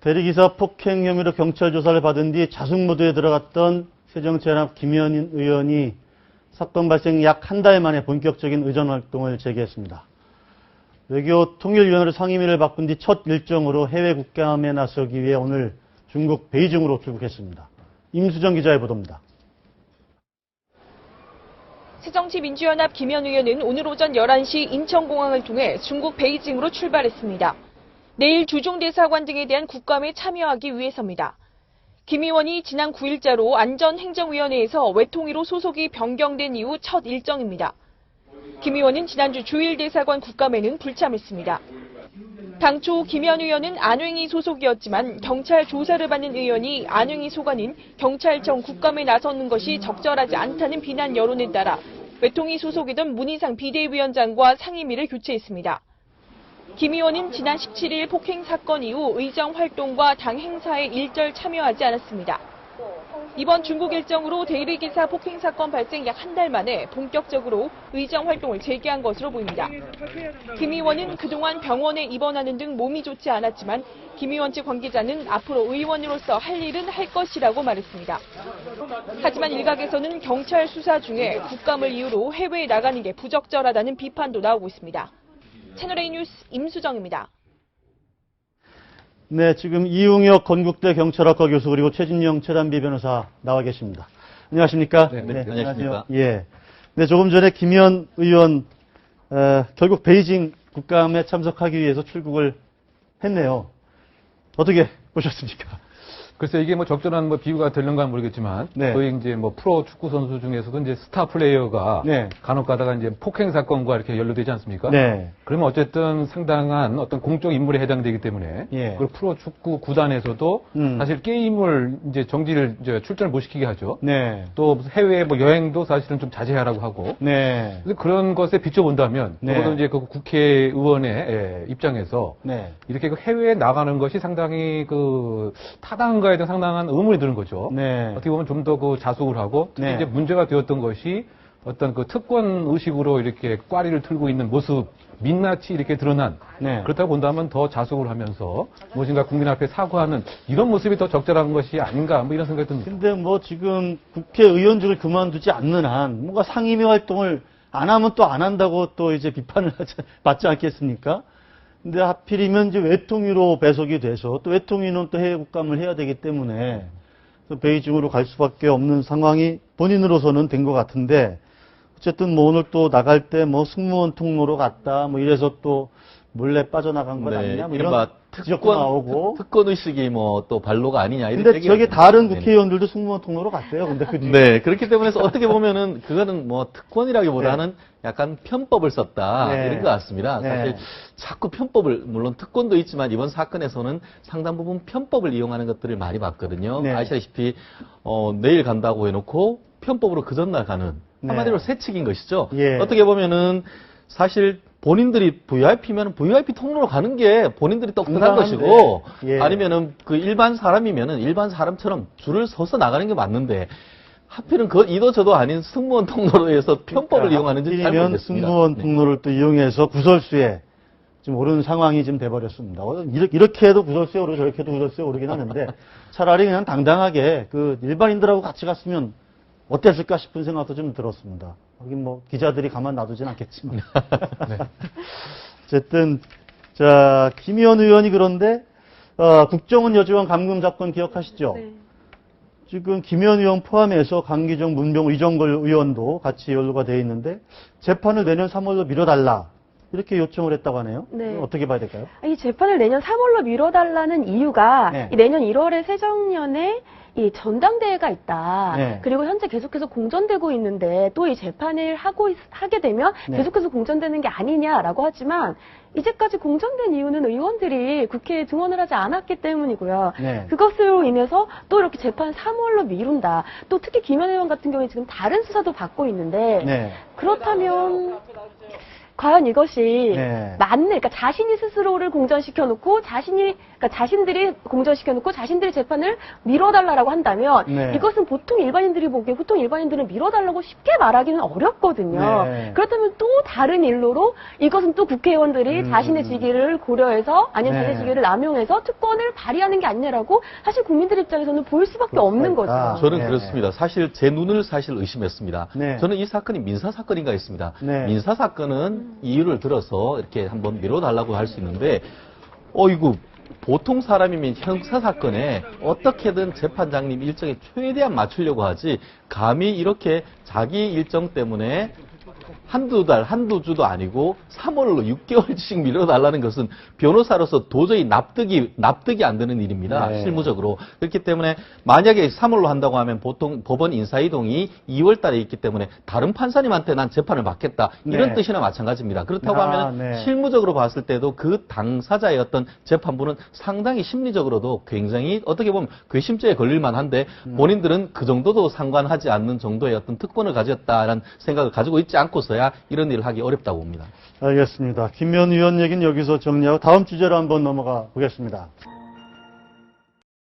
대리기사 폭행 혐의로 경찰 조사를 받은 뒤 자숙모드에 들어갔던 새정치연합 김현인 의원이 사건 발생 약 한 달 만에 본격적인 의전 활동을 재개했습니다. 외교통일위원회로 상임위를 바꾼 뒤 첫 일정으로 해외 국감에 나서기 위해 오늘 중국 베이징으로 출국했습니다. 임수정 기자의 보도입니다. 새정치민주연합 김현 의원은 오늘 오전 11시 인천공항을 통해 중국 베이징으로 출발했습니다. 내일 주중대사관 등에 대한 국감에 참여하기 위해서입니다. 김 의원이 지난 9일자로 안전행정위원회에서 외통위로 소속이 변경된 이후 첫 일정입니다. 김 의원은 지난주 주일대사관 국감에는 불참했습니다. 당초 김현 의원은 안행위 소속이었지만 경찰 조사를 받는 의원이 안행위 소관인 경찰청 국감에 나서는 것이 적절하지 않다는 비난 여론에 따라 외통위 소속이던 문희상 비대위원장과 상임위를 교체했습니다. 김 의원은 지난 17일 폭행 사건 이후 의정 활동과 당 행사에 일절 참여하지 않았습니다. 이번 중국 일정으로 대리기사 폭행 사건 발생 약 한 달 만에 본격적으로 의정 활동을 재개한 것으로 보입니다. 김 의원은 그동안 병원에 입원하는 등 몸이 좋지 않았지만 김 의원 측 관계자는 앞으로 의원으로서 할 일은 할 것이라고 말했습니다. 하지만 일각에서는 경찰 수사 중에 국감을 이유로 해외에 나가는 게 부적절하다는 비판도 나오고 있습니다. 채널A 뉴스 임수정입니다. 네, 지금 이웅혁 건국대 경찰학과 교수 그리고 최진영 최단비 변호사 나와 계십니다. 안녕하십니까? 네, 안녕하십니까? 예. 네, 조금 전에 김현 의원 결국 베이징 국감에 참석하기 위해서 출국을 했네요. 어떻게 보셨습니까? 글쎄 이게 뭐 적절한 뭐 비유가 되는가 모르겠지만 네. 거의 이제 뭐 프로 축구 선수 중에서도 이제 스타 플레이어가 네. 간혹 가다가 이제 폭행 사건과 이렇게 연루되지 않습니까? 네. 그러면 어쨌든 상당한 어떤 공적 인물에 해당되기 때문에 예. 그 프로 축구 구단에서도 사실 게임을 이제 정지를 이제 출전을 못 시키게 하죠. 네. 또 해외 뭐 여행도 사실은 좀 자제하라고 하고. 네. 그래서 그런 것에 비춰본다면 네. 적어도 이제 그 국회의원의 입장에서 네. 이렇게 그 해외에 나가는 것이 상당히 그 타당한가에 대한 상당한 의문이 드는 거죠. 네. 어떻게 보면 좀 더 그 자숙을 하고 특히 네. 이제 문제가 되었던 것이 어떤 그 특권 의식으로 이렇게 꽈리를 틀고 있는 모습 민낯이 이렇게 드러난 네. 그렇다고 본다면 더 자숙을 하면서 무엇인가 국민 앞에 사과하는 이런 모습이 더 적절한 것이 아닌가 뭐 이런 생각이 듭니다. 근데 뭐 지금 국회의원직을 그만두지 않는 한 뭔가 상임위 활동을 안 하면 또 안 한다고 또 이제 비판을 받지 않겠습니까? 근데 하필이면 이제 외통위로 배속이 돼서 또 외통위는 또 해외 국감을 해야 되기 때문에 베이징으로 갈 수밖에 없는 상황이 본인으로서는 된 것 같은데 어쨌든 뭐 오늘 또 나갈 때 뭐 승무원 통로로 갔다 뭐 이래서 또 몰래 빠져나간 것 아니냐 뭐 이런 지적도 나오고 특권 의식이 뭐 또 발로가 아니냐 이런 근데 얘기가 저게 다른 국회의원들도 승무원 통로로 갔대요. 근데 그 네, 그렇기 때문에 어떻게 보면은 그거는 뭐 특권이라기보다는 약간 편법을 썼다 네. 이런 것 같습니다. 네. 사실 자꾸 편법을 물론 특권도 있지만 이번 사건에서는 상당 부분 편법을 이용하는 것들을 많이 봤거든요. 네. 아시다시피 내일 간다고 해놓고 편법으로 그 전날 가는 한마디로 네. 새치기인 것이죠. 예. 어떻게 보면은 사실 본인들이 VIP면 VIP 통로로 가는 게 본인들이 똑똑한 것이고 예. 아니면은 그 일반 사람이면은 일반 사람처럼 줄을 서서 나가는 게 맞는데 하필은 그 이도저도 아닌 승무원 통로로 해서 편법을 이용하는지 잘 하필이면 모르겠습니다. 승무원 네. 통로를 또 이용해서 구설수에 지금 오르는 상황이 지금 돼버렸습니다. 이렇게 해도 구설수에 오르고 저렇게 해도 구설수에 오르긴 하는데 차라리 그냥 당당하게 그 일반인들하고 같이 갔으면 어땠을까 싶은 생각도 좀 들었습니다. 하긴 뭐 기자들이 가만 놔두진 않겠지만. 네. 어쨌든 자 김의원 의원이 그런데 국정원 여직원 감금 사건 기억하시죠? 네. 지금 김의원 의원 포함해서 강기정, 문병우, 이정걸 의원도 같이 연루가 되어 있는데 재판을 내년 3월로 미뤄달라 이렇게 요청을 했다고 하네요. 네. 어떻게 봐야 될까요? 이 재판을 내년 3월로 미뤄달라는 이유가 네. 이 내년 1월에 새정년에 이 전당대회가 있다. 네. 그리고 현재 계속해서 공전되고 있는데 또 이 재판을 하게 되면 네. 계속해서 공전되는 게 아니냐라고 하지만 이제까지 공전된 이유는 의원들이 국회에 등원을 하지 않았기 때문이고요. 네. 그것으로 인해서 또 이렇게 재판 3월로 미룬다. 또 특히 김현 의원 같은 경우에 지금 다른 수사도 받고 있는데 네. 그렇다면 과연 이것이 네. 맞는, 그러니까 자신이 스스로를 공전시켜 놓고 자신이 그러니까 자신들이 공전시켜놓고 자신들의 재판을 미뤄달라고 한다면 네. 이것은 보통 일반인들이 보기에 보통 일반인들은 미뤄달라고 쉽게 말하기는 어렵거든요. 네. 그렇다면 또 다른 일로로 이것은 또 국회의원들이 자신의 직위를 고려해서 아니면 네. 자신의 직위를 남용해서 특권을 발휘하는 게 아니냐라고 사실 국민들 입장에서는 볼 수밖에 없는 거죠. 네. 저는 그렇습니다. 사실 제 눈을 사실 의심했습니다. 네. 저는 이 사건이 민사 사건인가 했습니다. 네. 민사 사건은 이유를 들어서 이렇게 한번 미뤄달라고 할 수 있는데, 이거 보통 사람이면 형사 사건에 어떻게든 재판장님 일정에 최대한 맞추려고 하지, 감히 이렇게 자기 일정 때문에 한두 달, 한두 주도 아니고 3월로 6개월씩 밀어달라는 것은 변호사로서 도저히 납득이 안 되는 일입니다. 네. 실무적으로. 그렇기 때문에 만약에 3월로 한다고 하면 보통 법원 인사이동이 2월 달에 있기 때문에 다른 판사님한테 난 재판을 맡겠다. 이런 네. 뜻이나 마찬가지입니다. 그렇다고 하면 네. 실무적으로 봤을 때도 그 당사자의 어떤 재판부는 상당히 심리적으로도 굉장히 어떻게 보면 괘씸죄에 걸릴 만한데 본인들은 그 정도도 상관하지 않는 정도의 어떤 특권을 가졌다라는 생각을 가지고 있지 않고서야 이런 일을 하기 어렵다고 봅니다. 알겠습니다. 김면 의원 얘기는 여기서 정리하고 다음 주제로 한번 넘어가 보겠습니다.